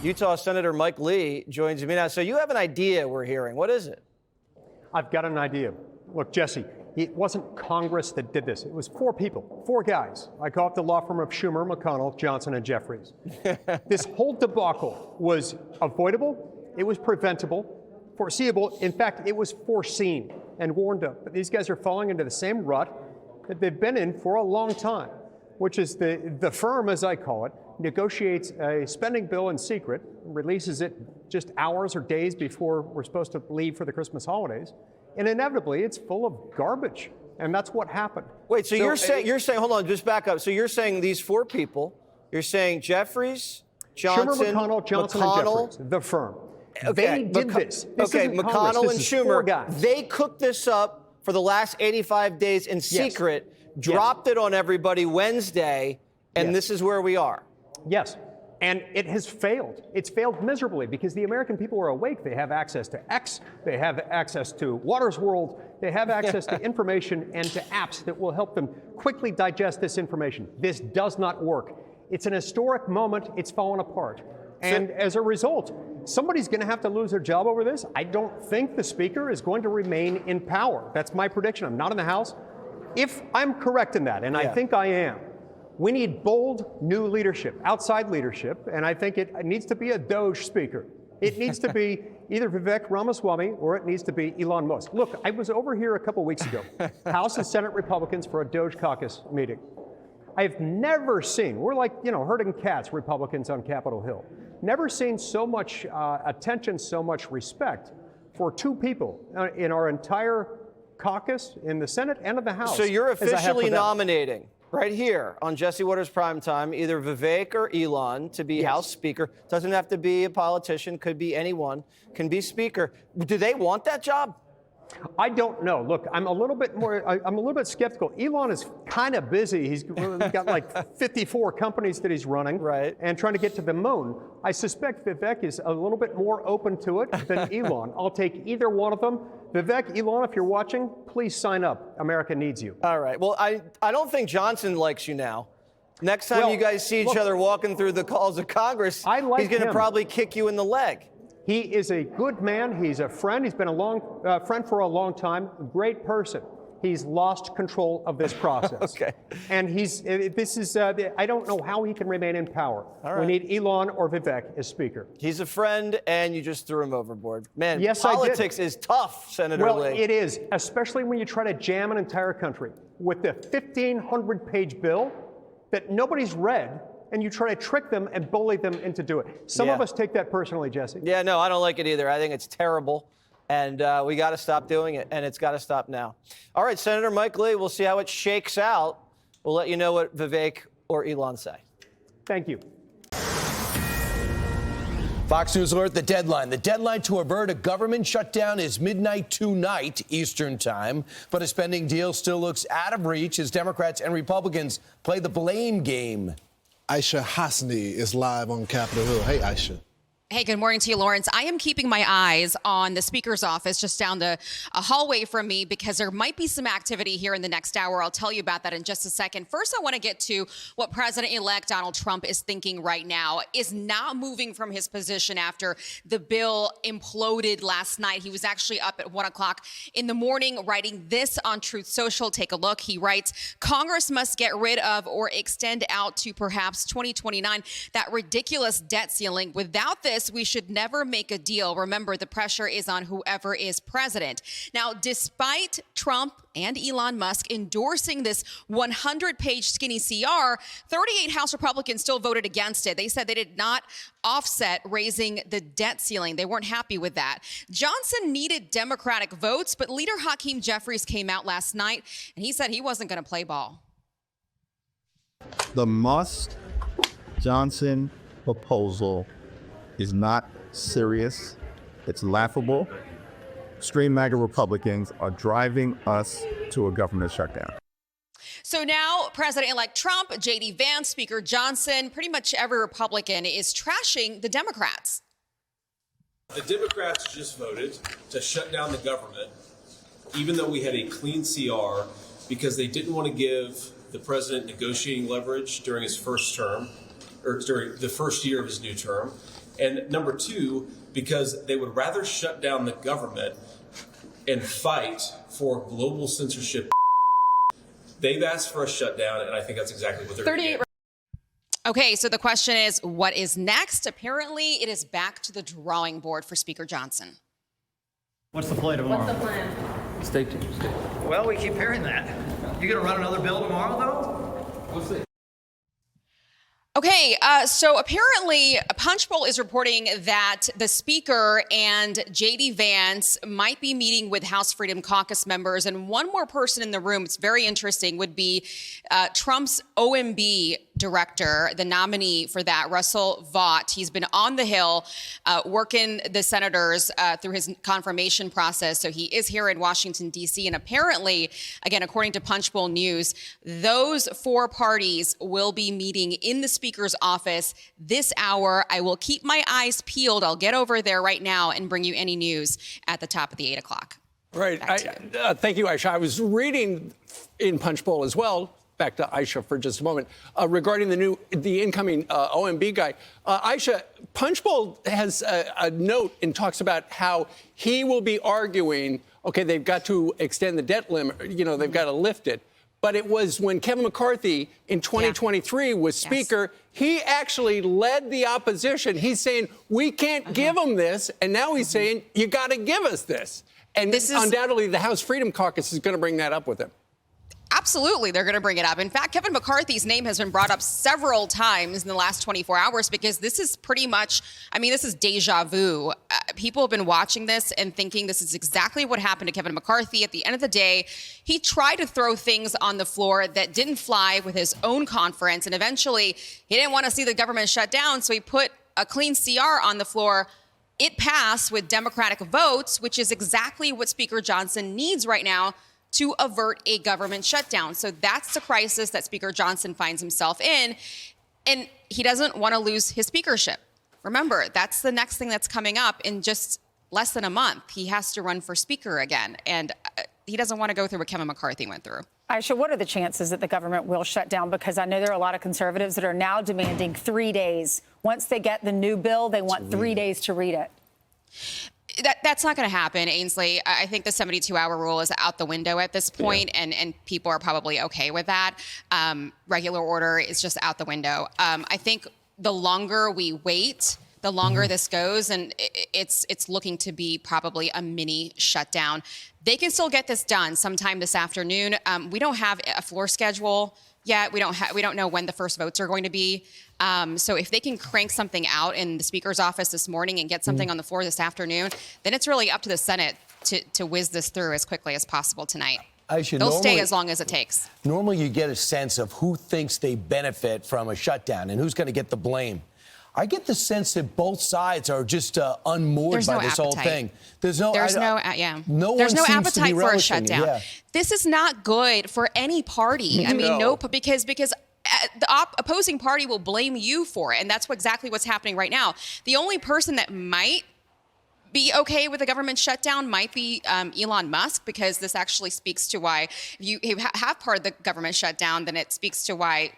Utah Senator Mike Lee joins me now. So you have an idea we're hearing. What is it? I've got an idea. Look, Jesse, it wasn't Congress that did this. It was four people, four guys. I call it the law firm of Schumer, McConnell, Johnson, and Jeffries. This whole debacle was avoidable. It was preventable, foreseeable. In fact, it was foreseen and warned of. But these guys are falling into the same rut that they've been in for a long time, which is the firm, as I call it, negotiates a spending bill in secret, releases it just hours or days before we're supposed to leave for the Christmas holidays, and inevitably it's full of garbage. And that's what happened. Wait, so you're saying, hold on, just back up. So you're saying these four people, you're saying Jeffries, Johnson, Schumer, McConnell, Johnson, and Jeffries, the firm. Okay, they did this. Okay, McConnell and Schumer, they cooked this up for the last 85 days in secret, dropped it on everybody Wednesday, and this is where we are. Yes, and it has failed. It's failed miserably because the American people are awake. They have access to X, they have access to Watters World, they have access to information and to apps that will help them quickly digest this information. This does not work. It's an historic moment. It's fallen apart. And as a result, somebody's going to have to lose their job over this. I don't think the Speaker is going to remain in power. That's my prediction. I'm not in the House. If I'm correct in that, and I think I am, we need bold new leadership, outside leadership, and I think it needs to be a Doge Speaker. It needs to be either Vivek Ramaswamy or it needs to be Elon Musk. Look, I was over here a couple weeks ago, House and Senate Republicans for a Doge caucus meeting. I've never seen, we're like, herding cats, Republicans on Capitol Hill. Never seen so much attention, so much respect for two people in our entire caucus, in the Senate and in the House. So you're officially nominating right here on Jesse Watters Primetime either Vivek or Elon to be House Speaker. Doesn't have to be a politician, could be anyone, can be Speaker. Do they want that job? I don't know. Look, I'm a little bit skeptical. Elon is kind of busy. He's got like 54 companies that he's running and trying to get to the moon. I suspect Vivek is a little bit more open to it than Elon. I'll take either one of them. Vivek, Elon, if you're watching, please sign up. America needs you. All right. Well, I don't think Johnson likes you now. Next time you guys see each other walking through the halls of Congress, he's going to probably kick you in the leg. He is a good man. He's a friend. He's been a friend for a long time. Great person. He's lost control of this process. And I don't know how he can remain in power. We need Elon or Vivek as Speaker. He's a friend, and you just threw him overboard. Man, yes, politics is tough, Senator Lee. Well, it is, especially when you try to jam an entire country with the 1,500-page bill that nobody's read, and you try to trick them and bully them into doing it. Some of us take that personally, Jesse. Yeah, no, I don't like it either. I think it's terrible, and we got to stop doing it, and it's got to stop now. All right, Senator Mike Lee, we'll see how it shakes out. We'll let you know what Vivek or Elon say. Thank you. Fox News alert, the deadline. The deadline to avert a government shutdown is midnight tonight, Eastern time. But a spending deal still looks out of reach as Democrats and Republicans play the blame game. Aishah Hasnie is live on Capitol Hill. Hey, Aishah. Hey, good morning to you, Lawrence. I am keeping my eyes on the Speaker's office just down a hallway from me because there might be some activity here in the next hour. I'll tell you about that in just a second. First, I want to get to what President-elect Donald Trump is thinking right now. Is not moving from his position after the bill imploded last night. He was actually up at 1 o'clock in the morning writing this on Truth Social. Take a look. He writes, Congress must get rid of or extend out to perhaps 2029 that ridiculous debt ceiling. Without this, we should never make a deal. Remember, the pressure is on whoever is president. Now, despite Trump and Elon Musk endorsing this 100-page skinny CR, 38 House Republicans still voted against it. They said they did not offset raising the debt ceiling. They weren't happy with that. Johnson needed Democratic votes, but leader Hakeem Jeffries came out last night, and he said he wasn't going to play ball. The Musk-Johnson proposal is not serious. It's laughable. Extreme MAGA Republicans are driving us to a government shutdown. So now President-elect Trump, J.D. Vance, Speaker Johnson, pretty much every Republican is trashing the Democrats. The Democrats just voted to shut down the government, even though we had a clean CR, because they didn't want to give the president negotiating leverage during his first term, or during the first year of his new term. And number two, because they would rather shut down the government and fight for global censorship. They've asked for a shutdown, and I think that's exactly what they're going to get. Okay, so the question is, what is next? Apparently, it is back to the drawing board for Speaker Johnson. What's the play tomorrow? What's the plan? Stay tuned. Well, we keep hearing that. You gonna run another bill tomorrow, though? We'll see. Okay, so apparently Punchbowl is reporting that the Speaker and J.D. Vance might be meeting with House Freedom Caucus members, and one more person in the room, it's very interesting, would be Trump's OMB director, the nominee for that, Russell Vought. He's been on the Hill working the senators through his confirmation process, so he is here in Washington, D.C., and apparently, again, according to Punchbowl News, those four parties will be meeting in the Speaker's office this hour. I will keep my eyes peeled. I'll get over there right now and bring you any news at the top of the 8 o'clock. Right. Thank you, Aishah. I was reading in Punchbowl as well. Back to Aishah for just a moment regarding the incoming OMB guy. Aishah, Punchbowl has a note and talks about how he will be arguing, okay, they've got to extend the debt limit, they've got to lift it. But it was when Kevin McCarthy in 2023 was Speaker, he actually led the opposition. He's saying, we can't give them this. And now he's saying, you got to give us this. And undoubtedly, the House Freedom Caucus is going to bring that up with him. Absolutely, they're going to bring it up. In fact, Kevin McCarthy's name has been brought up several times in the last 24 hours because this is pretty much, this is deja vu. People have been watching this and thinking this is exactly what happened to Kevin McCarthy. At the end of the day, he tried to throw things on the floor that didn't fly with his own conference, and eventually he didn't want to see the government shut down, so he put a clean CR on the floor. It passed with Democratic votes, which is exactly what Speaker Johnson needs right now to avert a government shutdown. So that's the crisis that Speaker Johnson finds himself in. And he doesn't want to lose his speakership. Remember, that's the next thing that's coming up in just less than a month. He has to run for speaker again. And he doesn't want to go through what Kevin McCarthy went through. Aishah, what are the chances that the government will shut down? Because I know there are a lot of conservatives that are now demanding 3 days. Once they get the new bill, they want 3 days to read it. That's not going to happen, Ainsley. I think the 72-hour rule is out the window at this point, and people are probably okay with that. Regular order is just out the window. I think the longer we wait, the longer this goes, and it's looking to be probably a mini shutdown. They can still get this done sometime this afternoon. We don't have a floor schedule yet. We don't know when the first votes are going to be. So if they can crank something out in the Speaker's office this morning and get something on the floor this afternoon, then it's really up to the Senate to whiz this through as quickly as possible tonight. They'll stay as long as it takes. Normally you get a sense of who thinks they benefit from a shutdown and who's going to get the blame. I get the sense that both sides are just unmoored by this whole thing. There's no appetite for a shutdown. Yeah. This is not good for any party. Because the opposing party will blame you for it, and that's exactly what's happening right now. The only person that might be okay with the government shutdown might be Elon Musk, because this actually speaks to why if you have part of the government shutdown, then it speaks to why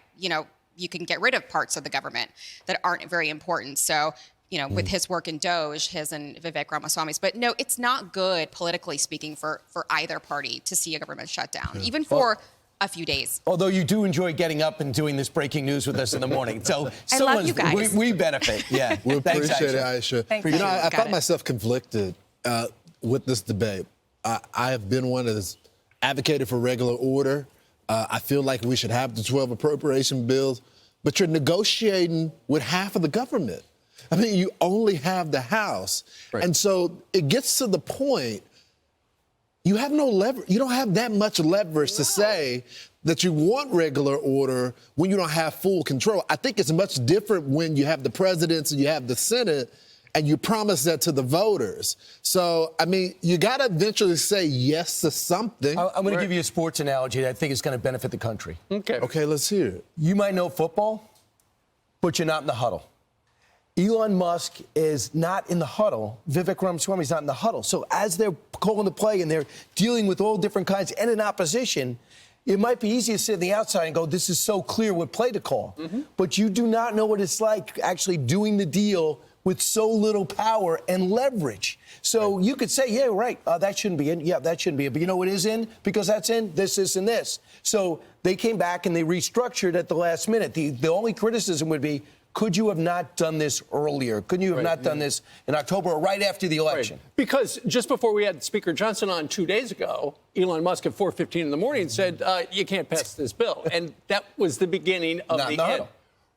you can get rid of parts of the government that aren't very important. So, with his work in Doge, his and Vivek Ramaswamy's. But no, it's not good, politically speaking, for either party to see a government shutdown, even for a few days. Although you do enjoy getting up and doing this breaking news with us in the morning. So I love you guys. We benefit. Yeah. We appreciate it, Aishah. Thank you. I found myself conflicted with this debate. I have been one that has advocated for regular order. I feel like we should have the 12 appropriation bills, but you're negotiating with half of the government. You only have the House. Right. And so it gets to the point, you have no leverage. You don't have that much leverage to say that you want regular order when you don't have full control. I think it's much different when you have the presidents and you have the Senate and you promise that to the voters. So, you got to eventually say yes to something. I'm going to give you a sports analogy that I think is going to benefit the country. Okay, let's hear it. You might know football, but you're not in the huddle. Elon Musk is not in the huddle. Vivek Ramaswamy is not in the huddle. So as they're calling the play and they're dealing with all different kinds and in opposition, it might be easy to sit on the outside and go, this is so clear what play to call. But you do not know what it's like actually doing the deal with so little power and leverage. So you could say, yeah, right, that shouldn't be in. Yeah, that shouldn't be in. But you know what is in? Because that's in this, and this. So they came back and they restructured at the last minute. The only criticism would be, could you have not done this earlier? Couldn't you have not done this in October or right after the election? Right. Because just before we had Speaker Johnson on 2 days ago, Elon Musk at 4:15 in the morning said, you can't pass this bill. And that was the beginning of the end.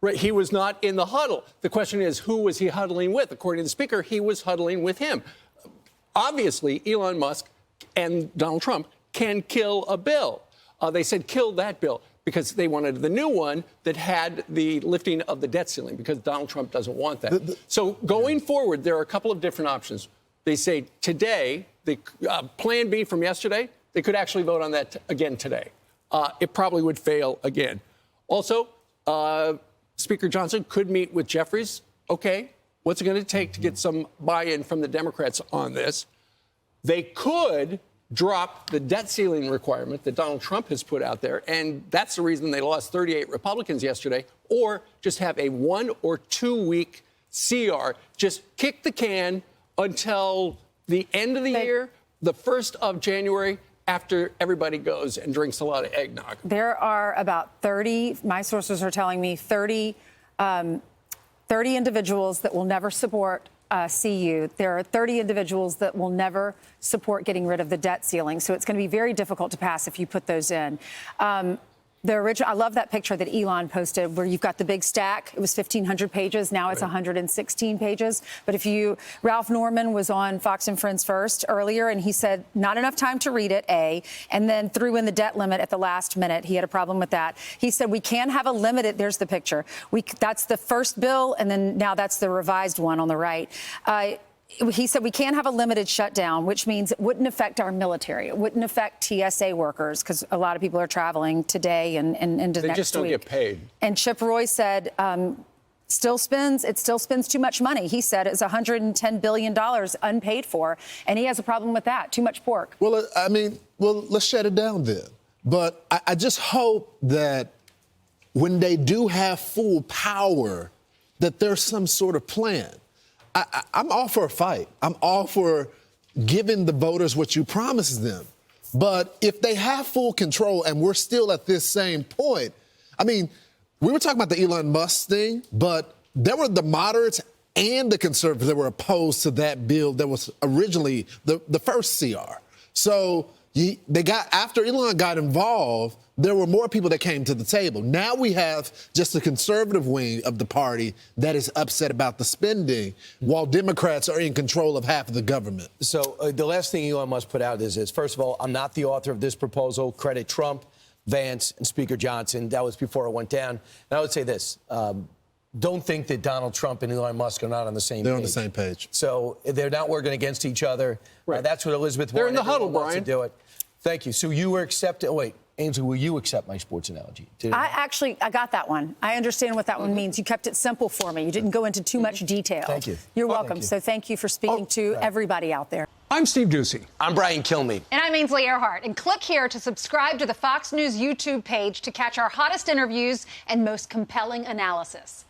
Right, he was not in the huddle. The question is, who was he huddling with? According to the Speaker, he was huddling with him. Obviously, Elon Musk and Donald Trump can kill a bill. They said kill that bill because they wanted the new one that had the lifting of the debt ceiling, because Donald Trump doesn't want that. So going forward, there are a couple of different options. They say today, the plan B from yesterday, they could actually vote on that again today. It probably would fail again. Also, Speaker Johnson could meet with Jeffries. Okay, what's it going to take to get some buy-in from the Democrats on this? They could drop the debt ceiling requirement that Donald Trump has put out there, and that's the reason they lost 38 Republicans yesterday, or just have a 1 or 2 week CR. Just kick the can until the end of the year, the 1st of January, after everybody goes and drinks a lot of eggnog. There are about 30, my sources are telling me, 30 individuals that will never support CU. There are 30 individuals that will never support getting rid of the debt ceiling. So it's going to be very difficult to pass if you put those in. The original, I love that picture that Elon posted where you've got the big stack. It was 1,500 pages. Now it's 116 pages. But Ralph Norman was on Fox and Friends First earlier, and he said not enough time to read it, and then threw in the debt limit at the last minute. He had a problem with that. He said we can have a limited, there's the picture. That's the first bill, and then now that's the revised one on the right. He said we can't have a limited shutdown, which means it wouldn't affect our military. It wouldn't affect TSA workers, because a lot of people are traveling today and into next week. They just don't get paid. And Chip Roy said it still spends too much money. He said it's $110 billion unpaid for, and he has a problem with that. Too much pork. Well, let's shut it down then. But I just hope that when they do have full power, that there's some sort of plan. I'm all for a fight. I'm all for giving the voters what you promised them. But if they have full control and we're still at this same point, we were talking about the Elon Musk thing, but there were the moderates and the conservatives that were opposed to that bill that was originally the first CR. So after Elon got involved, there were more people that came to the table. Now we have just the conservative wing of the party that is upset about the spending, while Democrats are in control of half of the government. So the last thing Elon Musk put out is this. First of all, I'm not the author of this proposal. Credit Trump, Vance, and Speaker Johnson. That was before it went down. And I would say this. Don't think that Donald Trump and Elon Musk are not on the same page. They're on the same page. So they're not working against each other. Right. That's what Elizabeth They're wanted. in the huddle, Brian. Brian. To do it. Thank you. So you were accepted. Wait, Ainsley, will you accept my sports analogy? I got that one. I understand what that one means. You kept it simple for me. You didn't go into too much detail. Thank you. You're welcome. Thank you. So thank you for speaking to everybody out there. I'm Steve Ducey. I'm Brian Kilmeade. And I'm Ainsley Earhart. And click here to subscribe to the Fox News YouTube page to catch our hottest interviews and most compelling analysis.